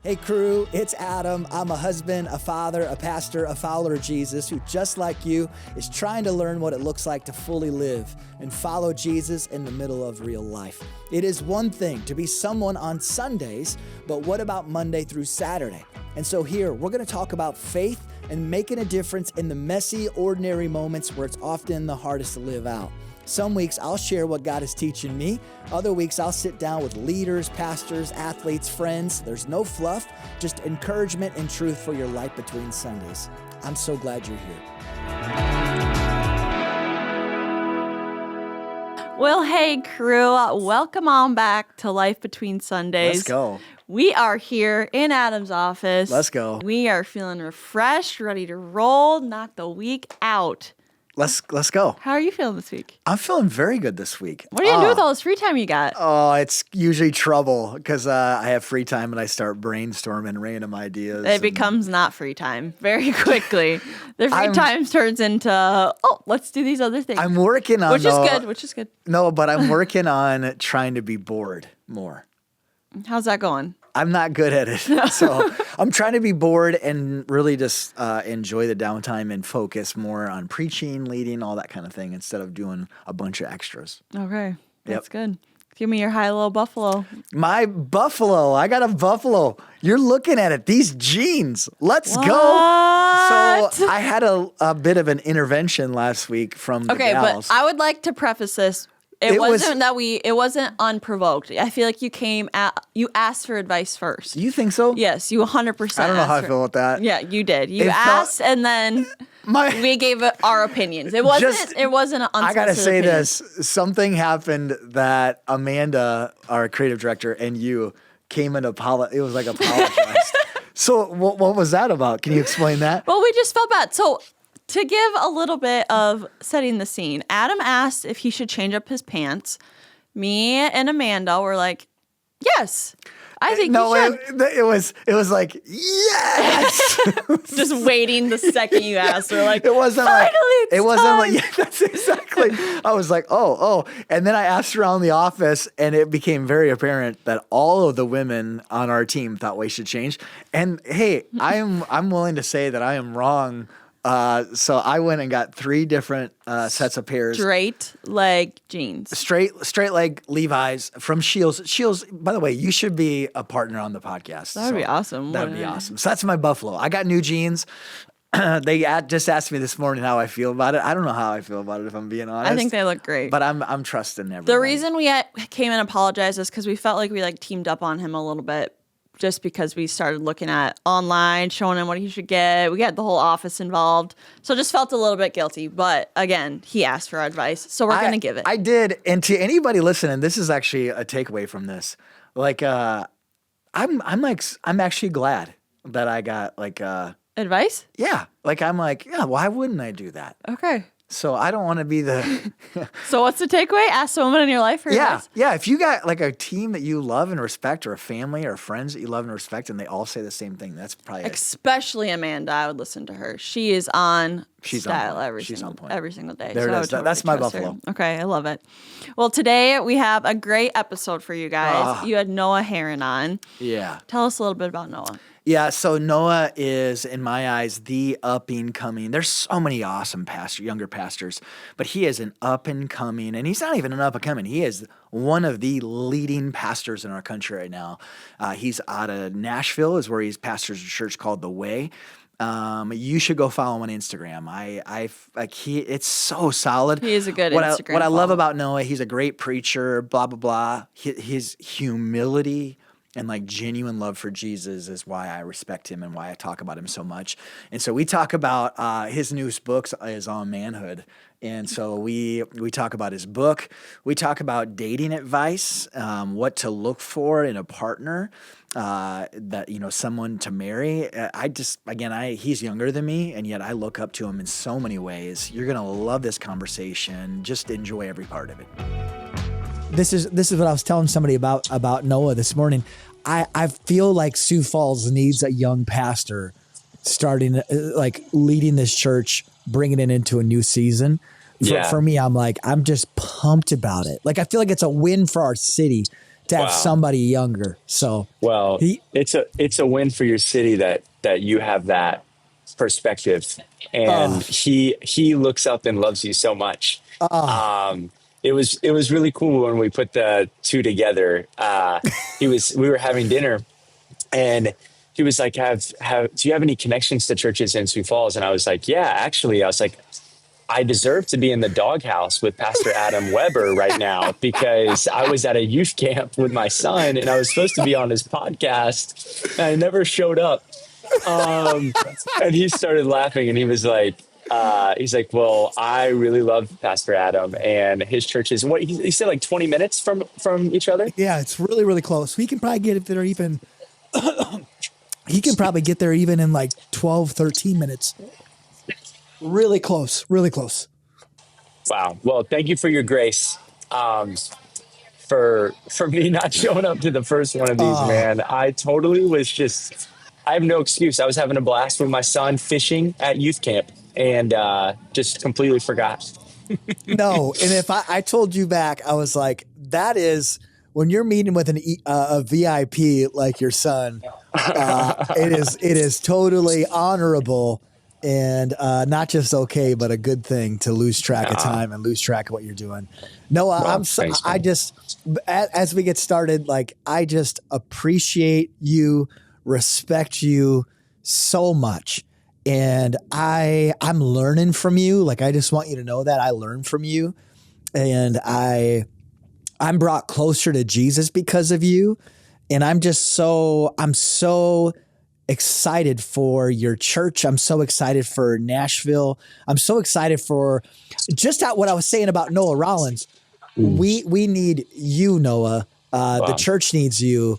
Hey crew, it's Adam. I'm a husband, a father, a pastor, a follower of Jesus who, just like you, is trying to learn what it looks like to fully live and follow Jesus in the middle of real life. It is one thing to be someone on Sundays, but what about Monday through Saturday? And so here, we're going to talk about faith and making a difference in the messy, ordinary moments where it's often the hardest to live out. Some weeks I'll share what God is teaching me. Other weeks I'll sit down with leaders, pastors, athletes, friends. There's no fluff, just encouragement and truth for your life between Sundays. I'm so glad you're here. Well, hey crew, welcome on back to Life Between Sundays. Let's go. We are here in Adam's office. Let's go. We are feeling refreshed, ready to roll, knock the week out. Let's go. How are you feeling this week? I'm feeling very good this week. What are you going to do with all this free time you got? Oh, it's usually trouble because I have free time and I start brainstorming random ideas. It becomes not free time very quickly. The free time turns into, let's do these other things. I'm working on Which is good. No, but I'm working on trying to be bored more. How's that going? I'm not good at it. So I'm trying to be bored and really just enjoy the downtime and focus more on preaching, leading, all that kind of thing instead of doing a bunch of extras. Okay. That's good. Give me your high-low buffalo. My buffalo. I got a buffalo. You're looking at it. These jeans. Let's go. So I had a bit of an intervention last week from the gals. But I would like to preface this. It wasn't unprovoked. I feel like you asked for advice first. You think so? Yes, you 100%. I don't know how I feel about that. Yeah, you did. You asked and then we gave our opinions. It wasn't an unsolicited I got to say opinion. this. Something happened that Amanda, our creative director, and you came and apologized. It was like apologized. So what was that about? Can you explain that? Well, we just felt bad. So to give a little bit of setting the scene, Adam asked if he should change up his pants. Me and Amanda were like, yes, I think you should. It was like, yes. Just waiting the second you asked. We're like, it wasn't finally, yeah, that's exactly. I was like, oh. And then I asked around the office and it became very apparent that all of the women on our team thought we should change. And hey, I'm willing to say that I am wrong. So I went and got 3 different sets of pairs. Straight leg jeans. Straight leg Levi's from Shields. Shields, by the way, you should be a partner on the podcast. That would be awesome. That would be awesome. So that's my buffalo. I got new jeans. They just asked me this morning how I feel about it. I don't know how I feel about it, if I'm being honest. I think they look great. But I'm trusting everybody. The reason we came and apologized is because we felt like we teamed up on him a little bit. Just because we started looking at online, showing him what he should get. We got the whole office involved. So just felt a little bit guilty. But again, he asked for advice. So we're going to give it. I did. And to anybody listening, this is actually a takeaway from this. Like, I'm actually glad that I got advice? Yeah. Yeah, why wouldn't I do that? Okay. So I don't want to be the... So what's the takeaway? Ask someone in your life for advice? Yeah. If you got a team that you love and respect, or a family or friends that you love and respect, and they all say the same thing, that's probably... Especially Amanda, I would listen to her. She is on style every single day. There it is. Totally that's my buffalo. Her. Okay, I love it. Well, today we have a great episode for you guys. You had Noah Herrin on. Yeah. Tell us a little bit about Noah. Yeah, so Noah is, in my eyes, the up-and-coming. There's so many awesome younger pastors, but he is an up-and-coming, and he's not even an up-and-coming. He is one of the leading pastors in our country right now. He's out of Nashville, is where he's pastors a church called The Way. You should go follow him on Instagram. It's so solid. He is a good Instagram. What I love about Noah, he's a great preacher, blah, blah, blah. His humility and genuine love for Jesus is why I respect him and why I talk about him so much. And so we talk about his newest book is on manhood. And so we talk about his book. We talk about dating advice, what to look for in a partner, someone to marry. He's younger than me, and yet I look up to him in so many ways. You're going to love this conversation. Just enjoy every part of it. This is what I was telling somebody about Noah this morning. I feel like Sioux Falls needs a young pastor starting, leading this church, bringing it into a new season. For me, I'm just pumped about it. I feel like it's a win for our city to have Wow. somebody younger. So Well, it's a win for your city that you have that perspective, and he looks up and loves you so much. It was really cool when we put the two together. We were having dinner, and he was like, do you have any connections to churches in Sioux Falls? And I was like, yeah, actually. I was like, I deserve to be in the doghouse with Pastor Adam Weber right now, because I was at a youth camp with my son and I was supposed to be on his podcast and I never showed up. And he started laughing and he was like, well, I really love Pastor Adam and his churches. And what he said, like 20 minutes from each other. yeah, it's really, really close. We can probably get there even, he can probably get there even in like 12, 13 minutes. Really close, really close. Wow. Well, thank you for your grace. For me not showing up to the first one of these, man. I have no excuse. I was having a blast with my son fishing at youth camp and just completely forgot. No, and if I told you back, I was like, that is when you're meeting with a VIP like your son, it is totally honorable. And not just okay, but a good thing to lose track of time and lose track of what you're doing. Noah, Well, thanks, man. as we get started, like I just appreciate you, respect you so much. And I'm learning from you. Like, I just want you to know that I learn from you, and I'm brought closer to Jesus because of you. And I'm so excited for your church. I'm so excited for Nashville. I'm so excited for just what I was saying about Noah Rollins. We need you, Noah. Wow. The church needs you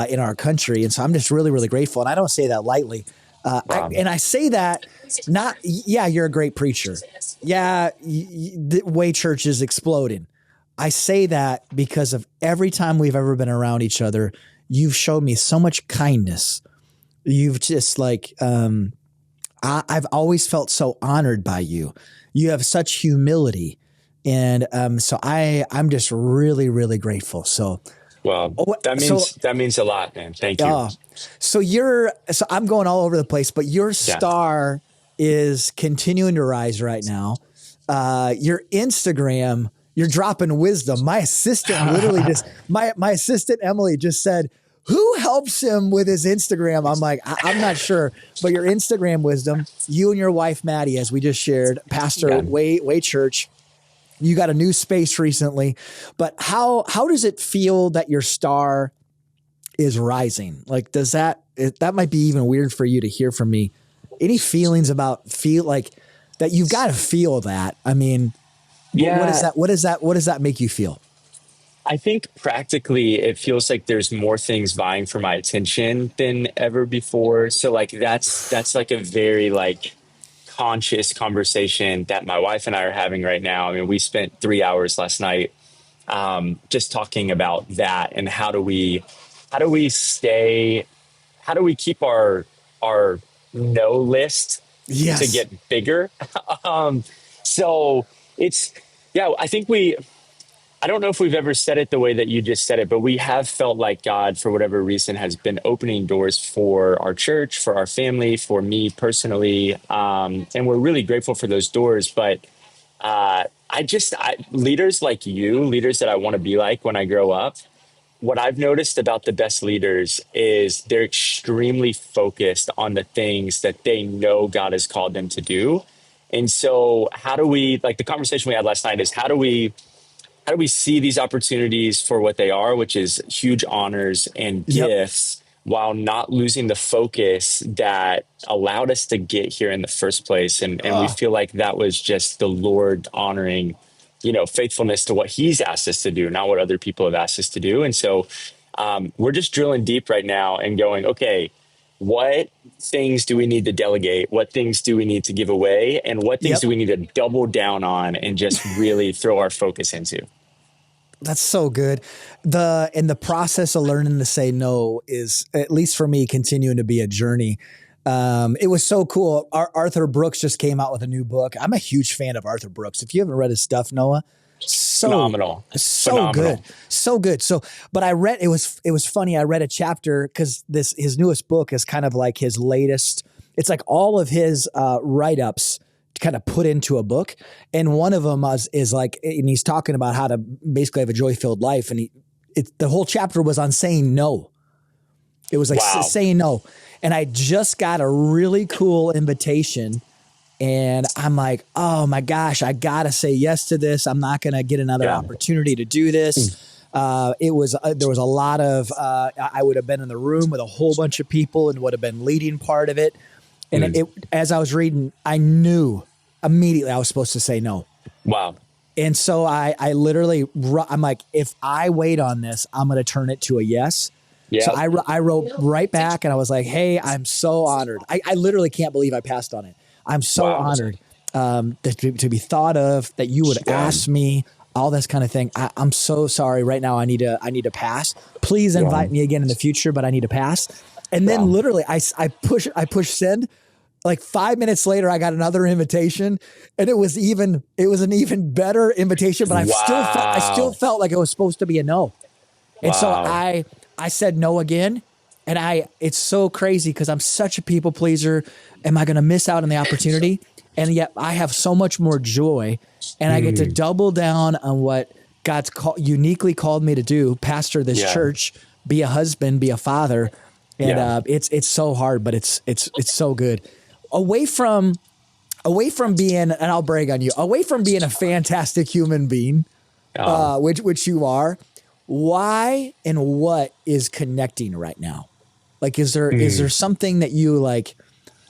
in our country. And so I'm just really, really grateful. And I don't say that lightly. Wow. I say that you're a great preacher. Yeah. The way church is exploding. I say that because of every time we've ever been around each other, you've showed me so much kindness. You've just like, I've always felt so honored by you. You have such humility. And so I'm just really, really grateful. So, well, that means a lot, man. Thank you. So I'm going all over the place, but your star is continuing to rise right now. Your Instagram, you're dropping wisdom. My assistant literally my assistant Emily just said, who helps him with his Instagram? I'm like, I'm not sure, but your Instagram wisdom, you and your wife, Maddie, as we just shared, Pastor Way Church, you got a new space recently, but how does it feel that your star is rising? Like, that might be even weird for you to hear from me. Any feelings about like that? You've got to feel that. I mean, what does that make you feel? I think practically it feels like there's more things vying for my attention than ever before. So like that's like a very like conscious conversation that my wife and I are having right now. I mean, we spent 3 hours last night just talking about that and how do we keep our no list to get bigger. So it's, I think I don't know if we've ever said it the way that you just said it, but we have felt like God, for whatever reason, has been opening doors for our church, for our family, for me personally. And we're really grateful for those doors. But leaders like you, leaders that I want to be like when I grow up, what I've noticed about the best leaders is they're extremely focused on the things that they know God has called them to do. And so how do we, like the conversation we had last night is how do we see these opportunities for what they are, which is huge honors and gifts, while not losing the focus that allowed us to get here in the first place. And we feel like that was just the Lord honoring, faithfulness to what he's asked us to do, not what other people have asked us to do. And so we're just drilling deep right now and going, okay, what things do we need to delegate? What things do we need to give away? And what things do we need to double down on and just really throw our focus into? That's so good. The process of learning to say no is, at least for me, continuing to be a journey. It was so cool. Arthur Brooks just came out with a new book. I'm a huge fan of Arthur Brooks. If you haven't read his stuff, Noah, So Phenomenal. so good. Phenomenal. So good. So but it was funny. I read a chapter because this his newest book is kind of like his latest. It's like all of his write-ups kind of put into a book. And one of them is like, and he's talking about how to basically have a joy-filled life. And the whole chapter was on saying no. It was like Wow. saying no. And I just got a really cool invitation. And I'm like, oh my gosh, I got to say yes to this. I'm not going to get another opportunity to do this. There was a lot of, I would have been in the room with a whole bunch of people and would have been leading part of it. And as I was reading, I knew immediately I was supposed to say no. Wow. And so I literally, I'm like, if I wait on this, I'm going to turn it to a yes. Yeah. So I wrote right back and I was like, hey, I'm so honored. I literally can't believe I passed on it. I'm so honored to be thought of, that you would ask me, all this kind of thing. I'm so sorry right now. I need to pass. Please invite me again in the future, but I need to pass. And then literally I push send. Like 5 minutes later, I got another invitation, and it was an even better invitation, but I still felt like it was supposed to be a no. And so I said no again. And it's so crazy because I'm such a people pleaser. Am I going to miss out on the opportunity? And yet I have so much more joy, and I get to double down on what God's uniquely called me to do: pastor this church, be a husband, be a father. And it's so hard, but it's so good. Away from being, and I'll brag on you, away from being a fantastic human being, which you are. Why and what is connecting right now? Like, is there something that you like?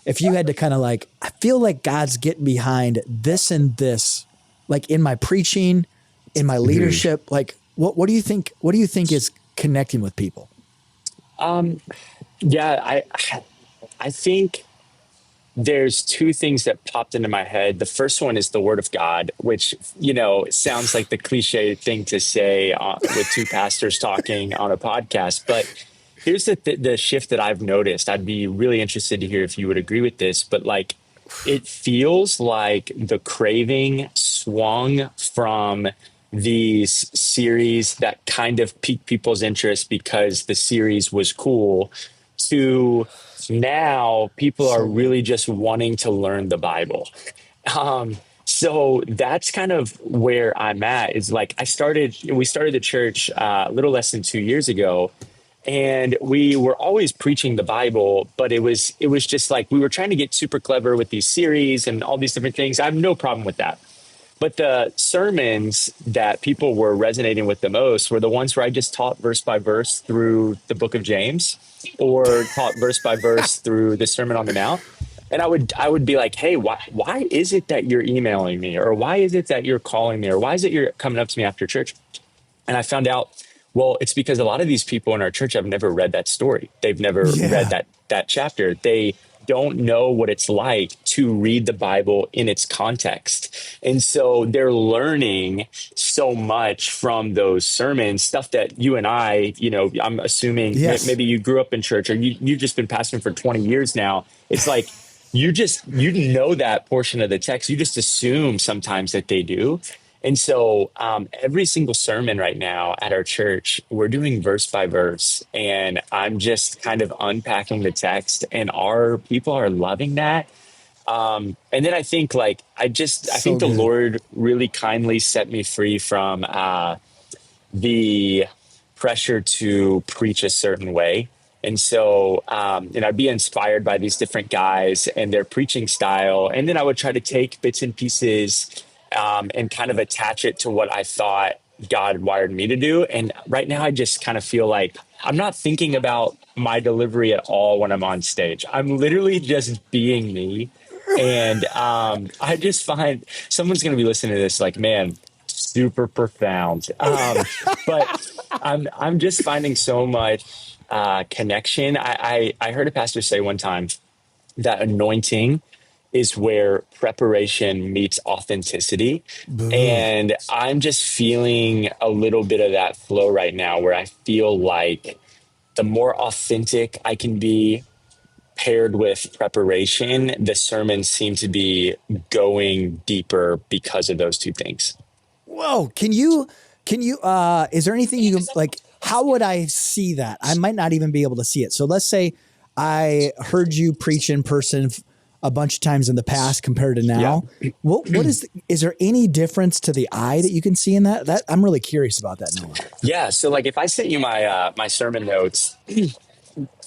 If you had to kind of like, I feel like God's getting behind this and this, like in my preaching, in my leadership. Like, what do you think? What do you think is connecting with people? I think there's two things that popped into my head. The first one is the word of God, which, sounds like the cliche thing to say with two pastors talking on a podcast. But here's the shift that I've noticed. I'd be really interested to hear if you would agree with this, but like, it feels like the craving swung from these series that kind of piqued people's interest because the series was cool to now people are really just wanting to learn the Bible. So that's kind of where I'm at, is like we started the church a little less than 2 years ago, and we were always preaching the Bible, but it was just like we were trying to get super clever with these series and all these different things. I have no problem with that. But the sermons that people were resonating with the most were the ones where I just taught verse by verse through the book of James, or taught verse by verse through the Sermon on the Mount. And I would be like, hey, why is it that you're emailing me? Or why is it that you're calling me? Or why is it you're coming up to me after church? And I found out, well, it's because a lot of these people in our church have never read that story. They've never read that chapter. They don't know what it's like to read the Bible in its context. And so they're learning so much from those sermons, stuff that you and I, I'm assuming maybe you grew up in church, or you've just been pastoring for 20 years now. It's like, you know that portion of the text. You just assume sometimes that they do. And so every single sermon right now at our church, we're doing verse by verse, and I'm just kind of unpacking the text, and our people are loving that. And then I think I think the Lord really kindly set me free from the pressure to preach a certain way. And so, I'd be inspired by these different guys and their preaching style. And then I would try to take bits and pieces and kind of attach it to what I thought God wired me to do. And right now I just kind of feel like I'm not thinking about my delivery at all when I'm on stage. I'm literally just being me. And I just find someone's going to be listening to this like, man, super profound. But I'm just finding so much connection. I heard a pastor say one time that anointing is where preparation meets authenticity. And I'm just feeling a little bit of that flow right now, where I feel like the more authentic I can be paired with preparation, the sermons seem to be going deeper because of those two things. Whoa. Is there anything you can, like, how would I see that? I might not even be able to see it. So let's say I heard you preach in person a bunch of times in the past compared to now. Yeah. What is there any difference to the eye that you can see in that? I'm really curious about that, Noah. Yeah. So like if I sent you my sermon notes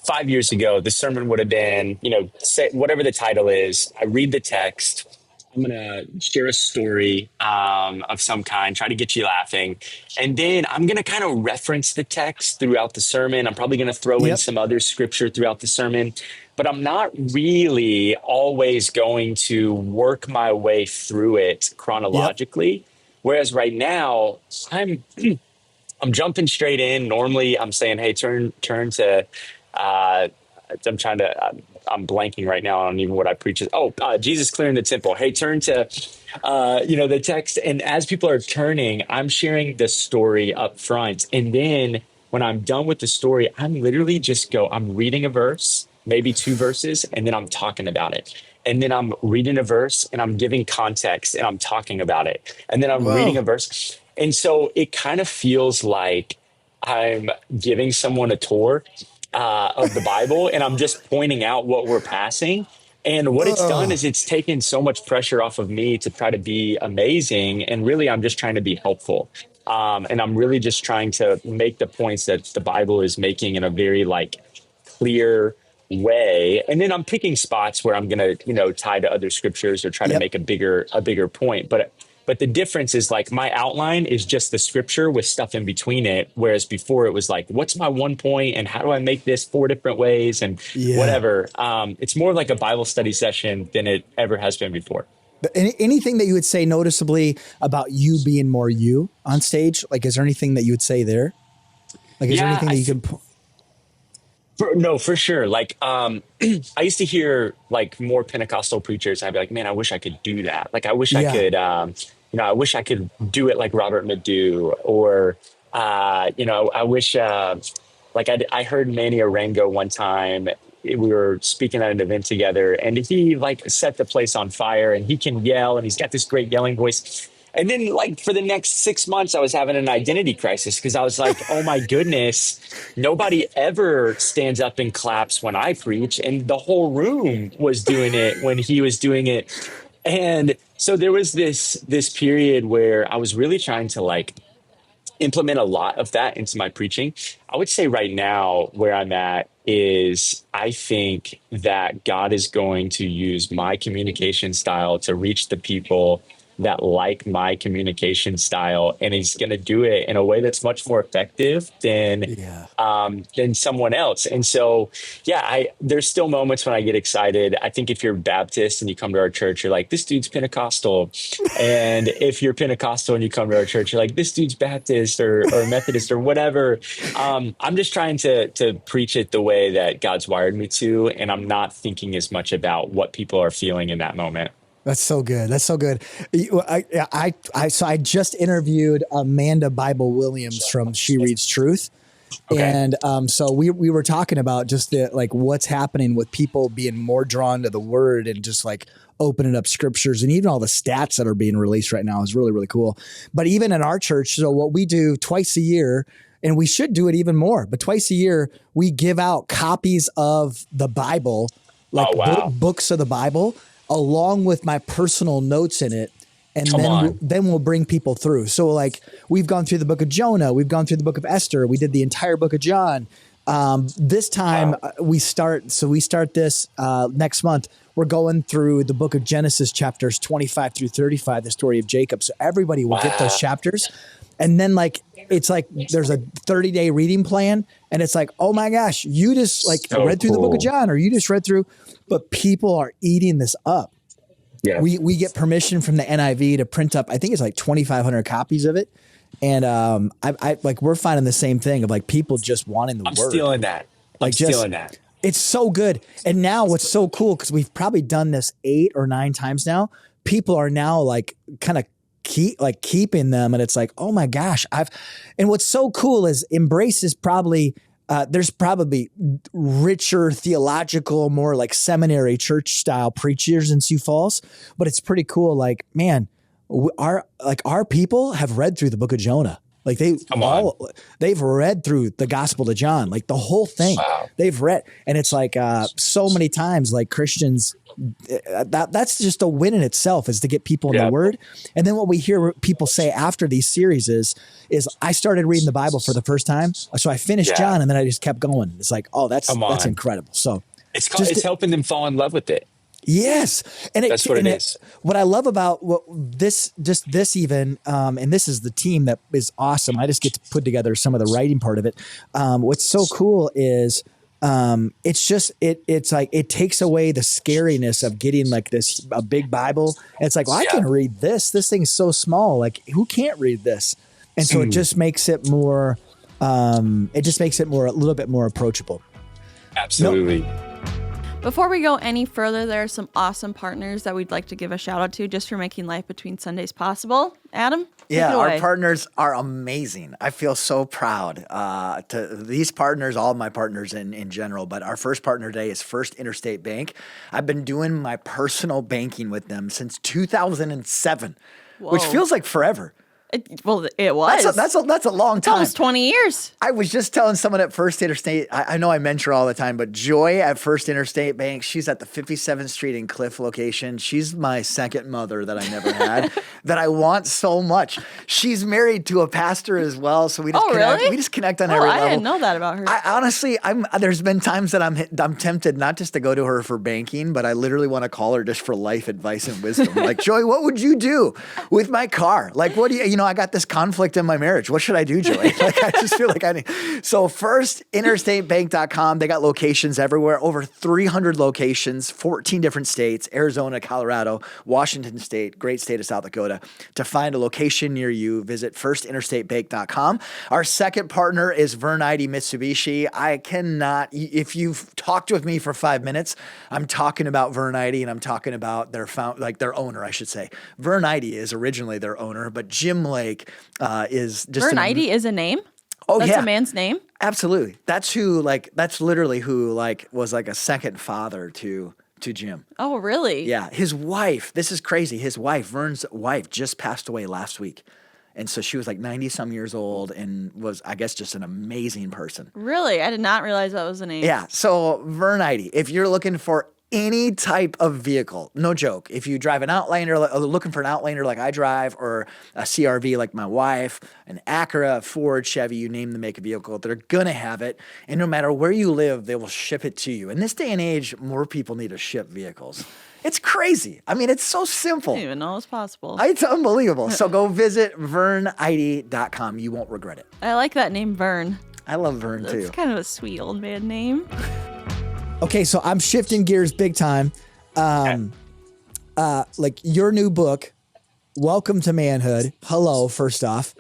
5 years ago, the sermon would have been, say whatever the title is, I read the text, I'm going to share a story of some kind, try to get you laughing. And then I'm going to kind of reference the text throughout the sermon. I'm probably going to throw in some other scripture throughout the sermon, but I'm not really always going to work my way through it chronologically. Yep. Whereas right now, I'm jumping straight in. Normally I'm saying, hey, turn to, I'm blanking right now on even what I preach. Jesus clearing the temple. Hey, turn to, the text. And as people are turning, I'm sharing the story up front. And then when I'm done with the story, I'm literally I'm reading a verse, maybe 2 verses, and then I'm talking about it. And then I'm reading a verse and I'm giving context and I'm talking about it. And then I'm reading a verse. And so it kind of feels like I'm giving someone a tour of the Bible, and I'm just pointing out what we're passing. And what it's done is it's taken so much pressure off of me to try to be amazing. And really, I'm just trying to be helpful. And I'm really just trying to make the points that the Bible is making in a very clear way. And then I'm picking spots where I'm going to, tie to other scriptures or try to make a bigger point. But the difference is my outline is just the scripture with stuff in between it. Whereas before it was what's my one point and how do I make this 4 different ways and whatever. It's more like a Bible study session than it ever has been before. Anything that you would say noticeably about you being more you on stage? Is there anything that you would say there? Is there anything that you could... For sure. I used to hear more Pentecostal preachers. I'd be like, man, I wish I could do that. I wish I could, I wish I could do it like Robert Madu, or, I wish, I heard Manny Arango one time. We were speaking at an event together, and he set the place on fire, and he can yell, and he's got this great yelling voice. And then for the next 6 months, I was having an identity crisis because I was like, oh my goodness, nobody ever stands up and claps when I preach. And the whole room was doing it when he was doing it. And so there was this period where I was really trying to implement a lot of that into my preaching. I would say right now where I'm at is I think that God is going to use my communication style to reach the people that like my communication style, and he's going to do it in a way that's much more effective than someone else. And so, there's still moments when I get excited. I think if you're Baptist and you come to our church, you're like, this dude's Pentecostal. And if you're Pentecostal and you come to our church, you're like, this dude's Baptist or Methodist or whatever. I'm just trying to preach it the way that God's wired me to, and I'm not thinking as much about what people are feeling in that moment. That's so good. That's so good. I just interviewed Amanda Bible Williams from She Reads Truth. Okay. And so we were talking about just what's happening with people being more drawn to the word and just opening up scriptures, and even all the stats that are being released right now is really, really cool. But even in our church, so what we do twice a year, and we should do it even more, but twice a year, we give out copies of the Bible, books of the Bible, along with my personal notes in it. And then we'll bring people through. So we've gone through the book of Jonah. We've gone through the book of Esther. We did the entire book of John. This time we start this next month. We're going through the book of Genesis chapters 25 through 35, the story of Jacob. So everybody will get those chapters. And then it's there's a 30-day reading plan. And it's oh my gosh, you just read through the book of John, or you just read through, but people are eating this up. Yeah. We get permission from the NIV to print up, I think it's 2,500 copies of it. And I we're finding the same thing of people just wanting the word. I'm stealing that. Stealing that. It's so good. And now what's so cool, because we've probably done this 8 or 9 times now, people are now kind of keeping them, and it's oh my gosh, and what's so cool is Embrace is probably there's probably richer theological, more seminary church style preachers in Sioux Falls, but it's pretty cool. Man, our people have read through the book of Jonah. Like they've read through the Gospel of John, like the whole thing. Wow. They've read, and it's like so many times, like Christians, that's just a win in itself, is to get people in the Word. And then what we hear people say after these series is I started reading the Bible for the first time, so I finished John, and then I just kept going. It's like, oh, that's incredible. So it's helping them fall in love with it. Yes. And that's what it is. What I love about and this is the team that is awesome. I just get to put together some of the writing part of it. What's so cool is it's like, it takes away the scariness of getting like a big Bible. And it's like, well, I can read this. This thing's so small. Like, who can't read this? And so it just makes it more, a little bit more approachable. Absolutely. Before we go any further, there are some awesome partners that we'd like to give a shout out to just for making life between Sundays possible. Adam? Yeah, our partners are amazing. I feel so proud to these partners, all of my partners in general, but our first partner today is First Interstate Bank. I've been doing my personal banking with them since 2007, which feels like forever. It was. That's a long time. Almost 20 years. I was just telling someone at First Interstate, I know I mention her all the time, but Joy at First Interstate Bank, she's at the 57th Street and Cliff location. She's my second mother that I never had, that I want so much. She's married to a pastor as well, so we just connect. Really? We just connect on every level. I didn't know that about her. Honestly, there's been times that I'm tempted not just to go to her for banking, but I literally want to call her just for life advice and wisdom. Like, Joy, what would you do with my car? Like, what do you I got this conflict in my marriage. What should I do, Joey? Like, I just feel like I need. So firstinterstatebank.com, they got locations everywhere, over 300 locations, 14 different states, Arizona, Colorado, Washington State, great state of South Dakota. To find a location near you, visit firstinterstatebank.com. Our second partner is Vern Eide Mitsubishi. If you've talked with me for 5 minutes, I'm talking about Vern Eide, and I'm talking about their owner, I should say. Vern Eide is originally their owner, but Jim Lake is just Vern Eide is a name? Oh, That's a man's name? Absolutely. That's literally who was like a second father to Jim. Oh, really? Yeah. His wife, this is crazy. Vern's wife just passed away last week. And so she was like 90 some years old and was, I guess, just an amazing person. Really? I did not realize that was a name. Yeah. So Vern Eide, if you're looking for any type of vehicle, no joke. If you drive an Outlander, looking for an Outlander like I drive, or a CRV like my wife, an Acura, Ford, Chevy, you name the make of vehicle, they're going to have it. And no matter where you live, they will ship it to you. In this day and age, more people need to ship vehicles. It's crazy. I mean, it's so simple. I didn't even know it was possible. It's unbelievable. So go visit verneide.com. You won't regret it. I like that name, Vern. I love Vern, too. It's kind of a sweet old man name. Okay, so I'm shifting gears big time. Like your new book, Welcome to Manhood. Hello, first off.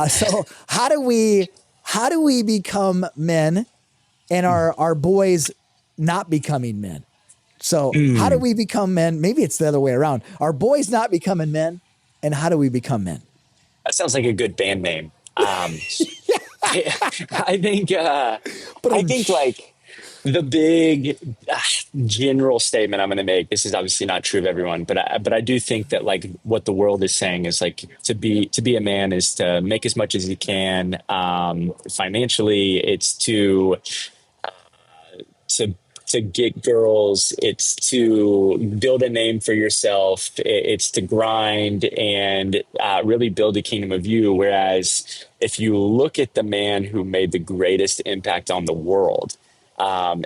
So how do we become men and our boys not becoming men? So how do we become men? Maybe it's the other way around. Our boys not becoming men, and how do we become men? That sounds like a good band name. I think like the big general statement I'm going to make, this is obviously not true of everyone, but I do think that like what the world is saying is like to be a man is to make as much as you can. Financially, it's to get girls, it's to build a name for yourself, it's to grind and really build a kingdom of you. Whereas if you look at the man who made the greatest impact on the world,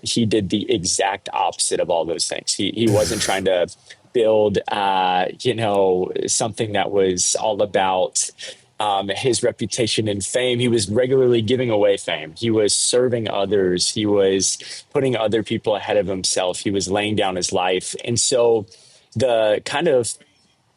he did the exact opposite of all those things. He wasn't trying to build, something that was all about his reputation and fame. He was regularly giving away fame. He was serving others. He was putting other people ahead of himself. He was laying down his life. And so the kind of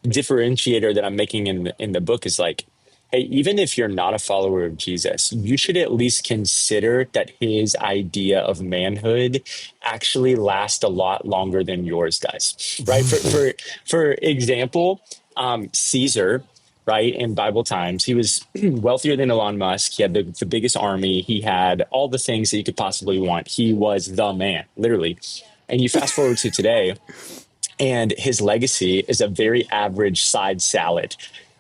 differentiator that I'm making in the book is like, hey, even if you're not a follower of Jesus, you should at least consider that his idea of manhood actually lasts a lot longer than yours does, right? For example, Caesar, right, in Bible times, he was wealthier than Elon Musk. He had the biggest army. He had all the things that you could possibly want. He was the man, literally. And you fast forward to today, and his legacy is a very average side salad.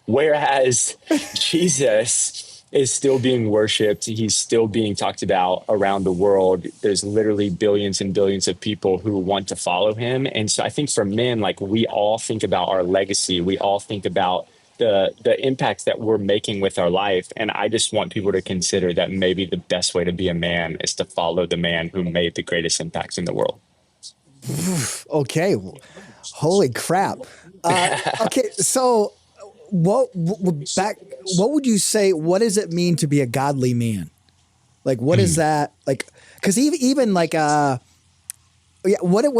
Whereas Jesus is still being worshiped. He's still being talked about around the world. There's literally billions and billions of people who want to follow him. And so I think for men, like, we all think about our legacy. We all think about the impact that we're making with our life. And I just want people to consider that maybe the best way to be a man is to follow the man who made the greatest impacts in the world. Okay. Holy crap. Okay. So what would you say, what does it mean to be a godly man? Like, what is that? Like, cause even like, what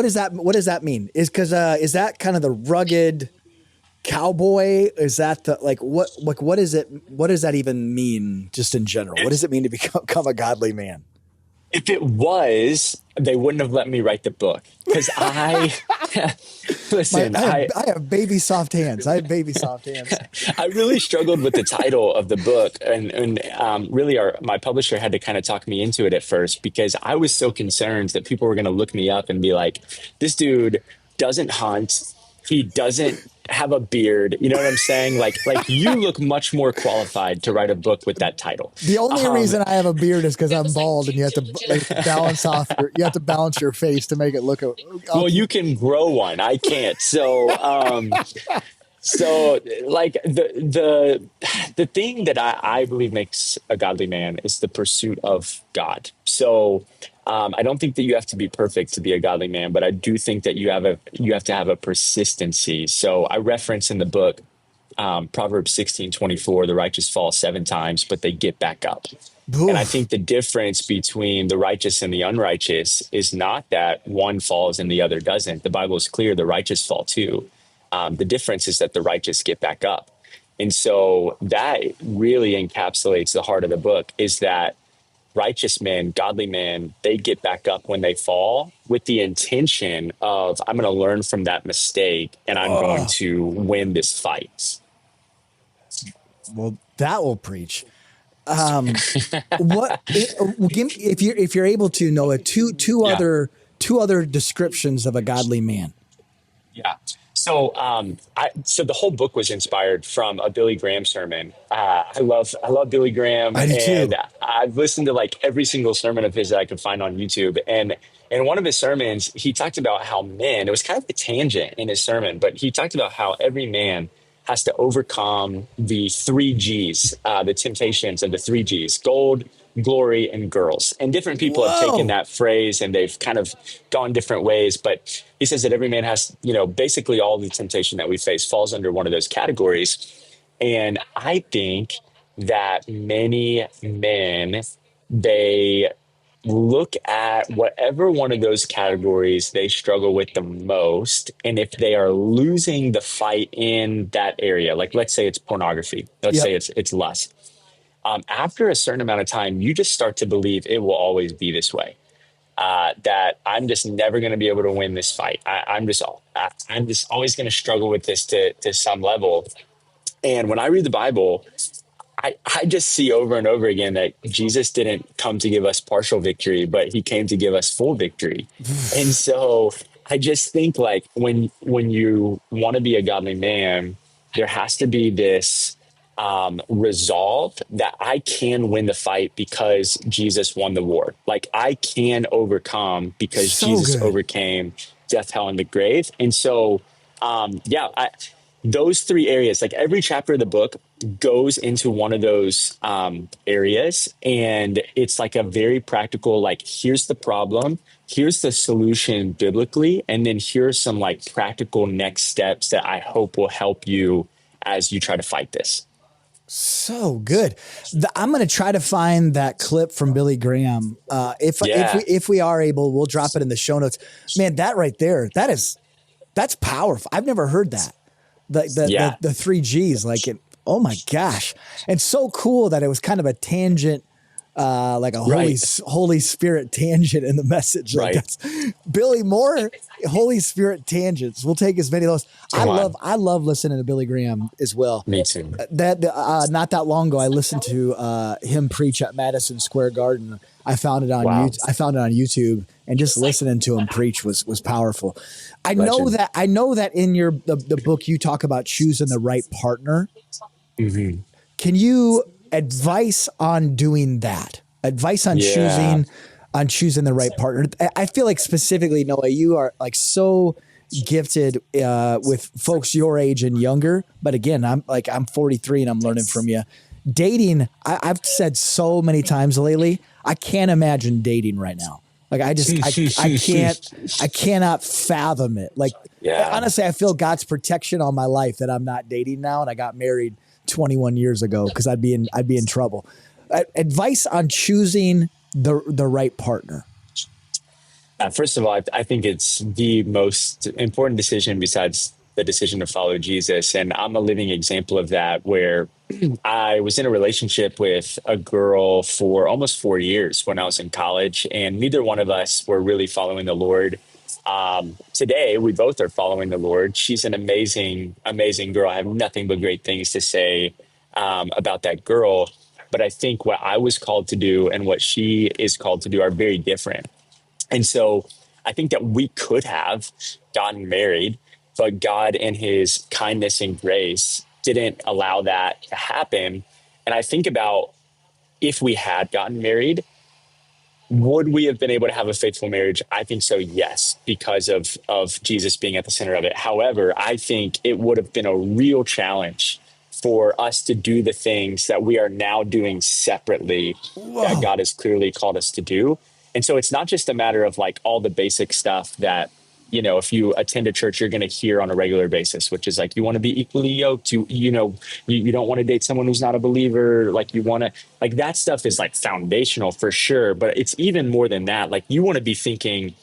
does that mean? Is that kind of the rugged cowboy? Is that what is it? What does that even mean just in general? What does it mean to become a godly man? If it was, they wouldn't have let me write the book, because listen, I have baby soft hands. I really struggled with the title of the book, and really my publisher had to kind of talk me into it at first, because I was so concerned that people were going to look me up and be like, this dude doesn't hunt. He doesn't have a beard. You know what I'm saying? Like you look much more qualified to write a book with that title. The only reason I have a beard is because I'm bald, and you have to balance your face to make it look. Well, you can grow one. I can't. So, so like the thing that I believe makes a godly man is the pursuit of God. So, I don't think that you have to be perfect to be a godly man, but I do think that you have to have a persistency. So I reference in the book, Proverbs 16:24, the righteous fall 7 times, but they get back up. Oof. And I think the difference between the righteous and the unrighteous is not that one falls and the other doesn't. The Bible is clear, the righteous fall too. The difference is that the righteous get back up. And so that really encapsulates the heart of the book, is that righteous men, godly men, they get back up when they fall with the intention of, I'm going to learn from that mistake and I'm going to win this fight. Well, that will preach. If you're able to, Noah, two other descriptions of a godly man. Yeah. So, so the whole book was inspired from a Billy Graham sermon. I love Billy Graham. I do too. I've listened to like every single sermon of his that I could find on YouTube. And in one of his sermons, he talked about how it was kind of a tangent in his sermon, but he talked about how every man has to overcome the 3 G's, the temptations of the 3 G's: gold, glory, and girls. And different people have taken that phrase and they've kind of gone different ways. But he says that every man has, basically all the temptation that we face falls under one of those categories. And I think that many men, they look at whatever one of those categories they struggle with the most. And if they are losing the fight in that area, like let's say it's pornography, let's say it's lust. After a certain amount of time, you just start to believe it will always be this way. That I'm just never going to be able to win this fight. I'm just always going to struggle with this to some level. And when I read the Bible, I just see over and over again that Jesus didn't come to give us partial victory, but he came to give us full victory. And so I just think, like, when you want to be a godly man, there has to be this resolve that I can win the fight because Jesus won the war. Like, I can overcome because Jesus overcame death, hell, and the grave. And so, those 3 areas, like every chapter of the book goes into one of those areas. And it's like a very practical, like, here's the problem, here's the solution biblically, and then here's some like practical next steps that I hope will help you as you try to fight this. So good. I'm going to try to find that clip from Billy Graham. If we are able, we'll drop it in the show notes. Man, that right there, that's powerful. I've never heard that. The 3 G's, like it. Oh my gosh. And so cool that it was kind of a tangent, like a Holy Spirit tangent in the message. Like that's Billy, more Holy Spirit tangents. We'll take as many of those. I love listening to Billy Graham as well. Me too. Not that long ago, I listened to him preach at Madison Square Garden. I found it on Wow. YouTube. I found it on YouTube, and just listening to him preach was powerful. Legend. I know that in the book you talk about choosing the right partner. Hmm. Can you advice on doing that? Advice Yeah. on choosing the right partner. I feel like specifically, Noah, you are like so gifted with folks your age and younger. But again, I'm 43 and I'm learning from you. Dating, I've said so many times lately, I can't imagine dating right now. Like I cannot fathom it. Like Yeah. honestly, I feel God's protection on my life that I'm not dating now, and I got married 21 years ago because I'd be in trouble. Advice on choosing the right partner. First of all, I think it's the most important decision besides the decision to follow Jesus. And I'm a living example of that, where I was in a relationship with a girl for almost 4 years when I was in college, and neither one of us were really following the Lord. Today, we both are following the Lord. She's an amazing, amazing girl. I have nothing but great things to say about that girl. But I think what I was called to do and what she is called to do are very different. And so I think that we could have gotten married, but God in his kindness and grace didn't allow that to happen. And I think about, if we had gotten married, would we have been able to have a faithful marriage? I think so, yes, because of Jesus being at the center of it. However, I think it would have been a real challenge for us to do the things that we are now doing separately that Whoa. God has clearly called us to do. And so it's not just a matter of like all the basic stuff that, if you attend a church, you're going to hear on a regular basis, which is like, you want to be equally yoked. You don't want to date someone who's not a believer. Like, you want to, like, that stuff is like foundational for sure. But it's even more than that. Like, you want to be thinking,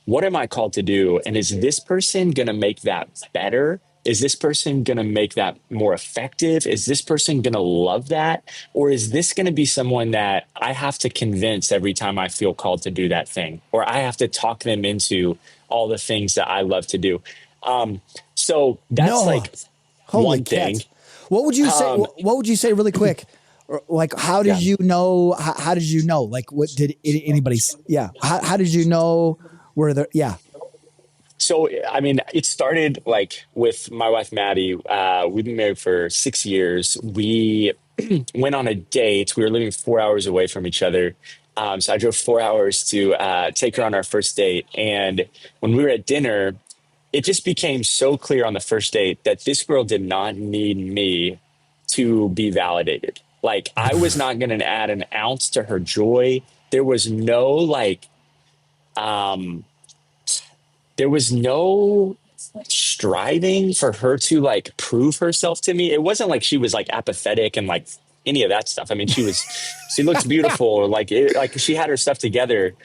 what am I called to do? And is this person going to make that better? Is this person going to make that more effective? Is this person going to love that? Or is this going to be someone that I have to convince every time I feel called to do that thing? Or I have to talk them into all the things that I love to do? So that's No. like Holy one thing. cats. What would you say? Um, What would you say really quick? Like, how did yeah. you know? How did you know? Like, what did anybody? Yeah. How did you know where the? Yeah. So, I mean, it started like with my wife, Maddie. We've been married for 6 years. We went on a date. We were living 4 hours away from each other. So I drove 4 hours to take her on our first date. And when we were at dinner, it just became so clear on the first date that this girl did not need me to be validated. Like, I was not going to add an ounce to her joy. There was no like, um, there was no striving for her to like prove herself to me. It wasn't like she was like apathetic and like any of that stuff. I mean, she looked beautiful, like she had her stuff together.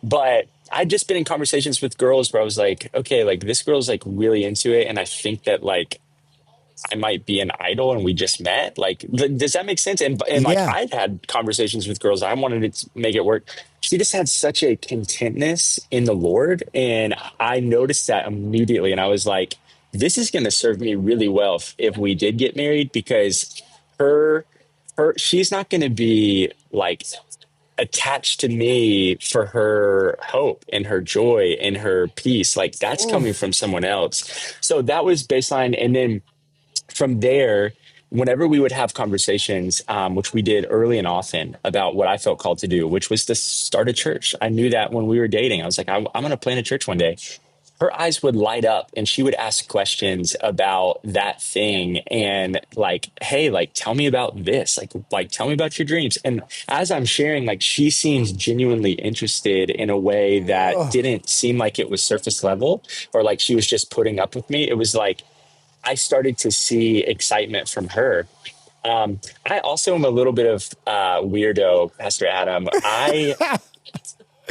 But I'd just been in conversations with girls where I was like, okay, like this girl's like really into it. And I think that like I might be an idol and we just met. Like, does that make sense? And like, Yeah. I've had conversations with girls. I wanted to make it work. She just had such a contentness in the Lord. And I noticed that immediately. And I was like, this is going to serve me really well if we did get married, because her, she's not going to be like attached to me for her hope and her joy and her peace. Like, that's coming Oof. from someone else. So that was baseline. And then from there, whenever we would have conversations, which we did early and often, about what I felt called to do, which was to start a church. I knew that when we were dating, I was like, I'm going to plant a church one day. Her eyes would light up and she would ask questions about that thing, and like, hey, like, tell me about this, like tell me about your dreams. And as I'm sharing, like, she seems genuinely interested in a way that Oh, didn't seem like it was surface level, or like she was just putting up with me. It was like I started to see excitement from her. I also am a little bit of weirdo, Pastor Adam.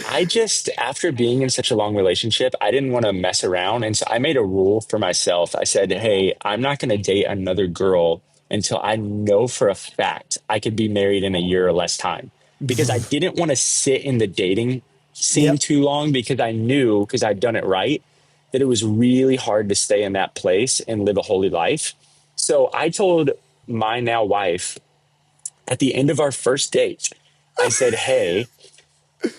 I just, after being in such a long relationship, I didn't want to mess around. And so I made a rule for myself. I said, hey, I'm not going to date another girl until I know for a fact I could be married in a year or less time. Because I didn't want to sit in the dating scene yep. too long, because I knew, because I'd done it right, that it was really hard to stay in that place and live a holy life. So I told my now wife at the end of our first date, I said, hey,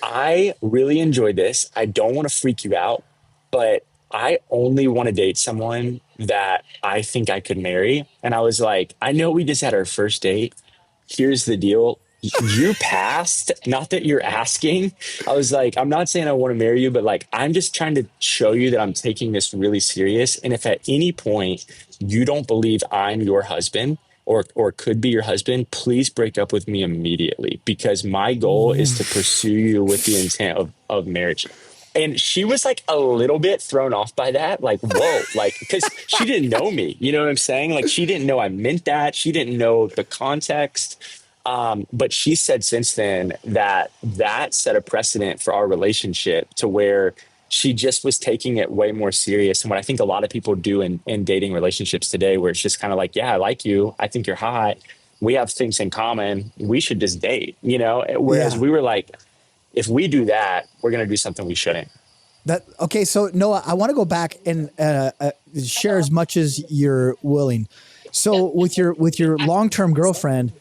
I really enjoy this. I don't want to freak you out, but I only want to date someone that I think I could marry. And I was like, I know we just had our first date. Here's the deal. You passed, not that you're asking. I was like, I'm not saying I want to marry you, but like, I'm just trying to show you that I'm taking this really serious. And if at any point you don't believe I'm your husband, or could be your husband, please break up with me immediately, because my goal is to pursue you with the intent of marriage. And she was like a little bit thrown off by that. Like, whoa, like, because she didn't know me. You know what I'm saying? Like, she didn't know I meant that. She didn't know the context. But she said since then that that set a precedent for our relationship, to where she just was taking it way more serious. And what I think a lot of people do in dating relationships today, where it's just kind of like, yeah, I like you. I think you're hot. We have things in common. We should just date, you know? Whereas Yeah. we were like, if we do that, we're going to do something we shouldn't. That okay. So Noah, I want to go back and share as much as you're willing. So with your long term girlfriend,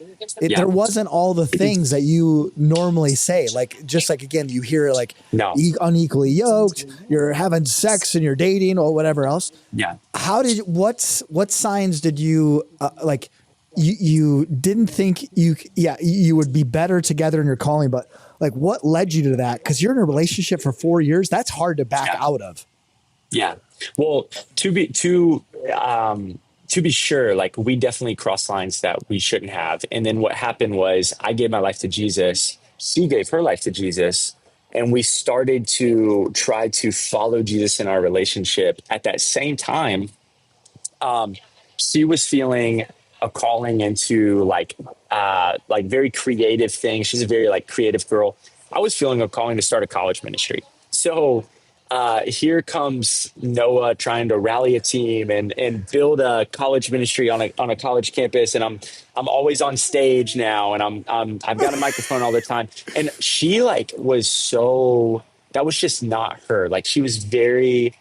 Yeah. there wasn't all the things that you normally say. Like just like again, you hear like No. unequally yoked. You're having sex and you're dating or whatever else. Yeah. How did what signs did you like? You didn't think you would be better together in your calling, but like what led you to that? Because you're in a relationship for 4 years. That's hard to back out of. Yeah. Well, to be sure, like we definitely crossed lines that we shouldn't have. And then what happened was I gave my life to Jesus. She gave her life to Jesus. And we started to try to follow Jesus in our relationship. At that same time, she was feeling a calling into like very creative things. She's a very like creative girl. I was feeling a calling to start a college ministry. So here comes Noah trying to rally a team and build a college ministry on a college campus. And I'm always on stage now, and I've got a microphone all the time. And she like was so, that was just not her. Like she was very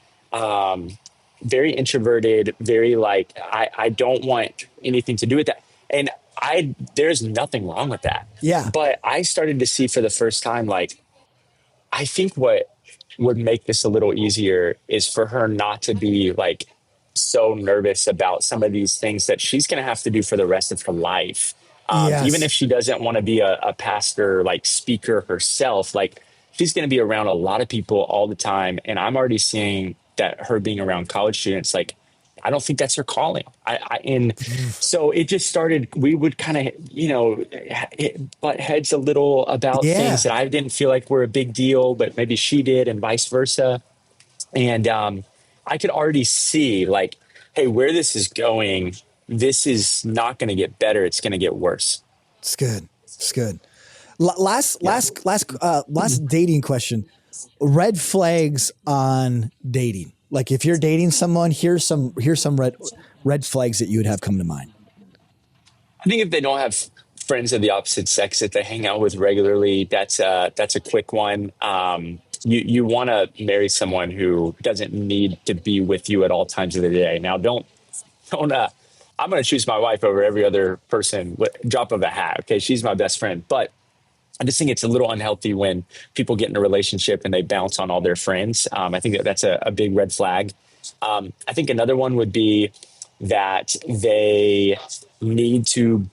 introverted, very like, I don't want anything to do with that. And there's nothing wrong with that. Yeah. But I started to see for the first time, like, I think what would make this a little easier is for her not to be like so nervous about some of these things that she's going to have to do for the rest of her life. Even Yes. if she doesn't want to be a pastor, like speaker herself, like she's going to be around a lot of people all the time. And I'm already seeing that her being around college students, like, I don't think that's her calling. And so it just started, we would kind of, butt heads a little about Yeah. things that I didn't feel like were a big deal, but maybe she did, and vice versa. And I could already see like, hey, where this is going, this is not going to get better. It's going to get worse. It's good. It's good. Last dating question. Red flags on dating. Like if you're dating someone, here's some red flags that you would have come to mind. I think if they don't have friends of the opposite sex that they hang out with regularly, that's a quick one. You want to marry someone who doesn't need to be with you at all times of the day. Now, don't. I'm going to choose my wife over every other person with drop of a hat. Okay, she's my best friend, but I just think it's a little unhealthy when people get in a relationship and they bounce on all their friends. I think that's a big red flag. I think another one would be that they need to,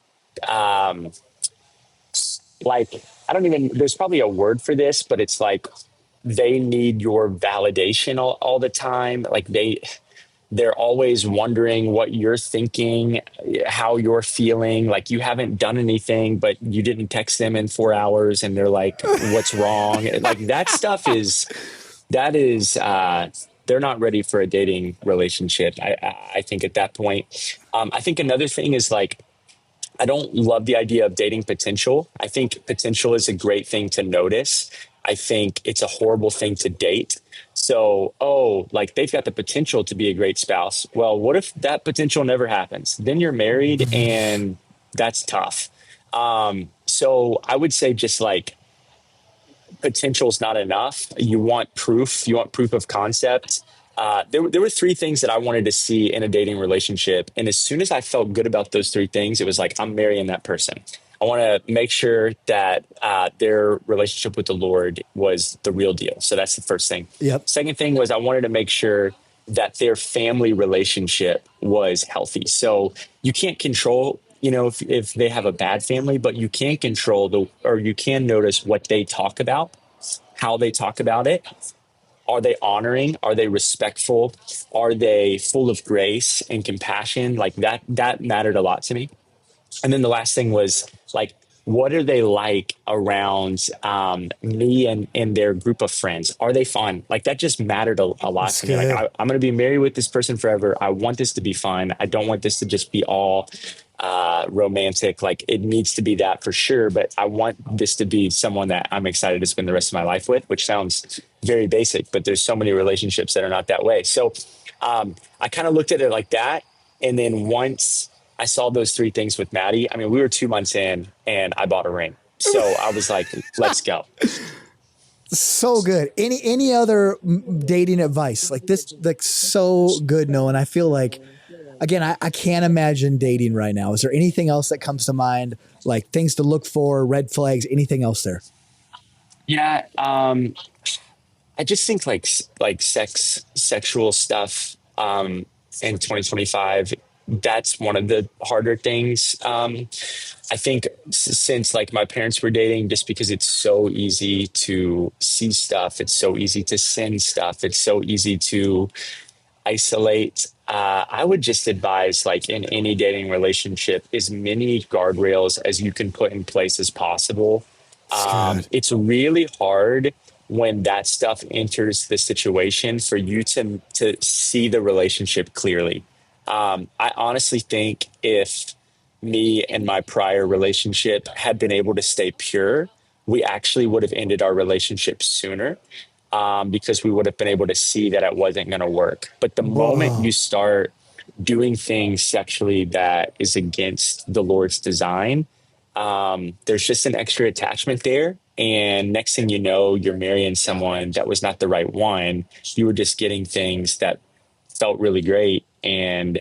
like, I don't even, there's probably a word for this, but it's like they need your validation all the time. Like they're always wondering what you're thinking, how you're feeling. Like you haven't done anything, but you didn't text them in 4 hours and they're like, what's wrong? Like that stuff they're not ready for a dating relationship. I think at that point, I think another thing is like, I don't love the idea of dating potential. I think potential is a great thing to notice. I think it's a horrible thing to date. So, like they've got the potential to be a great spouse. Well, what if that potential never happens? Then you're married and that's tough. So I would say just like potential is not enough. You want proof. You want proof of concept. There were three things that I wanted to see in a dating relationship. And as soon as I felt good about those three things, it was like, I'm marrying that person. I want to make sure that their relationship with the Lord was the real deal. So that's the first thing. Yep. Second thing was I wanted to make sure that their family relationship was healthy. So you can't control, if they have a bad family, but you can control you can notice what they talk about, how they talk about it. Are they honoring? Are they respectful? Are they full of grace and compassion? Like that mattered a lot to me. And then the last thing was like, what are they like around me and their group of friends? Are they fun? Like that just mattered a lot That's to me. good. Like I'm going to be married with this person forever. I want this to be fun. I don't want this to just be all romantic. Like it needs to be that for sure. But I want this to be someone that I'm excited to spend the rest of my life with, which sounds very basic, but there's so many relationships that are not that way. So I kind of looked at it like that. And then once I saw those three things with Maddie, I mean, we were 2 months in and I bought a ring. So I was like, let's go. So good. Any other dating advice like this? Like so good, Noah. And I feel like, again, I can't imagine dating right now. Is there anything else that comes to mind? Like things to look for, red flags, anything else there? Yeah. I just think like sexual stuff, in 2025, that's one of the harder things. I think since like my parents were dating, just because it's so easy to see stuff, it's so easy to send stuff, it's so easy to isolate. I would just advise, like in any dating relationship, as many guardrails as you can put in place as possible. It's really hard when that stuff enters the situation for you to see the relationship clearly. I honestly think if me and my prior relationship had been able to stay pure, we actually would have ended our relationship sooner, because we would have been able to see that it wasn't going to work. But the moment you start doing things sexually that is against the Lord's design, there's just an extra attachment there. And next thing you know, you're marrying someone that was not the right one. You were just getting things that felt really great, and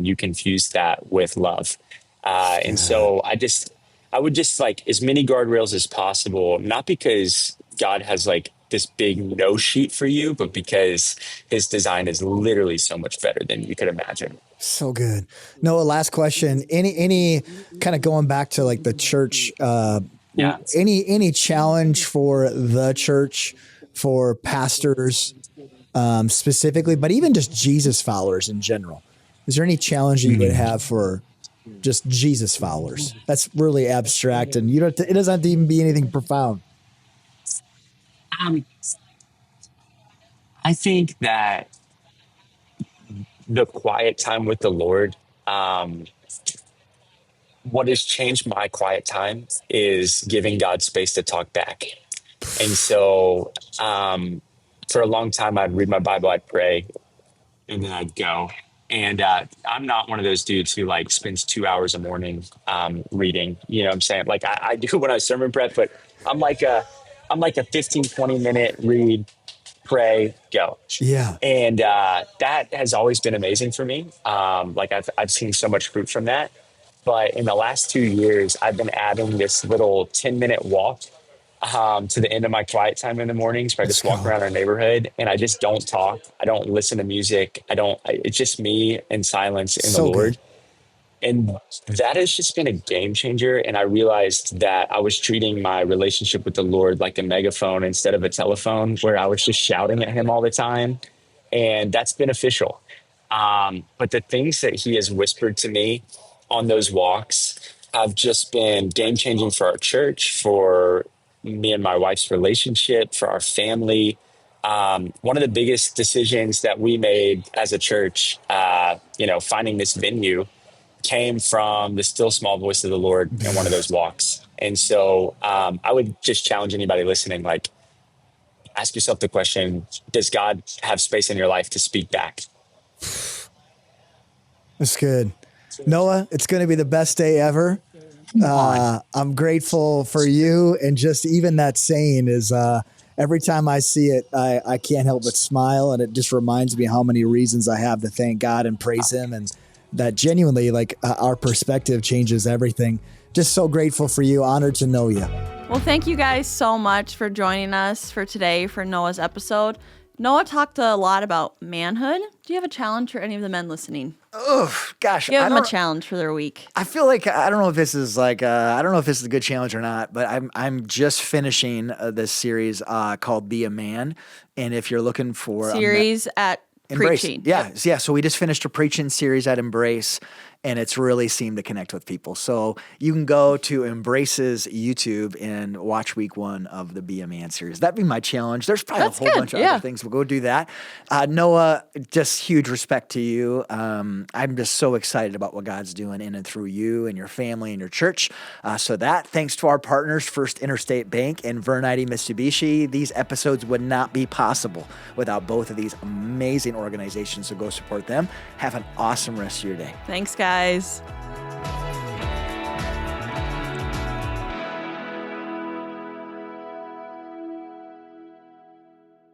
you confused that with love. And so I would just like as many guardrails as possible, not because God has like this big no sheet for you, but because his design is literally so much better than you could imagine. So good. Noah, last question. Any kind of going back to like the church, any challenge for the church, for pastors specifically, but even just Jesus followers in general? Is there any challenge you would have for just Jesus followers? That's really abstract, and it doesn't have to even be anything profound. I think that the quiet time with the Lord, what has changed my quiet time is giving God space to talk back. And so for a long time, I'd read my Bible, I'd pray, and then I'd go. And I'm not one of those dudes who like spends 2 hours a morning reading, you know what I'm saying? Like I do when I sermon prep, but I'm like a 15, 20 minute read, pray, go. Yeah. And that has always been amazing for me. Like I've seen so much fruit from that. But in the last 2 years, I've been adding this little 10-minute walk to the end of my quiet time in the mornings where I just walk around our neighborhood and I just don't talk. I don't listen to music. It's just me in silence in the Lord. And that has just been a game changer. And I realized that I was treating my relationship with the Lord like a megaphone instead of a telephone, where I was just shouting at him all the time. And that's beneficial. But the things that he has whispered to me on those walks have just been game changing for our church, for me and my wife's relationship, for our family. One of the biggest decisions that we made as a church, finding this venue, came from the still small voice of the Lord in one of those walks. And so I would just challenge anybody listening, like, ask yourself the question, does God have space in your life to speak back? That's good. Noah, it's going to be the best day ever. I'm grateful for you. And just even that saying is every time I see it, I can't help but smile. And it just reminds me how many reasons I have to thank God and praise him. And that genuinely, like, our perspective changes everything. just so grateful for you. Honored to know you. Well, thank you guys so much for joining us for today for Noah's episode. Noah talked a lot about manhood. Do you have a challenge for any of the men listening? Oh, gosh. Give them a challenge for their week. I feel like I don't know if this is I don't know if this is a good challenge or not, but I'm just finishing this series called Be a Man, and if you're looking for series at Embrace. Preaching. Yeah. So we just finished a preaching series at Embrace, and it's really seemed to connect with people. So you can go to Embrace's YouTube and watch week 1 of the Be a Man series. That'd be my challenge. There's probably a whole bunch of other things. We'll go do that. Noah, just huge respect to you. I'm just so excited about what God's doing in and through you and your family and your church. Thanks to our partners, First Interstate Bank and Vern Eide Mitsubishi. These episodes would not be possible without both of these amazing organizations, so go support them. Have an awesome rest of your day. Thanks, guys.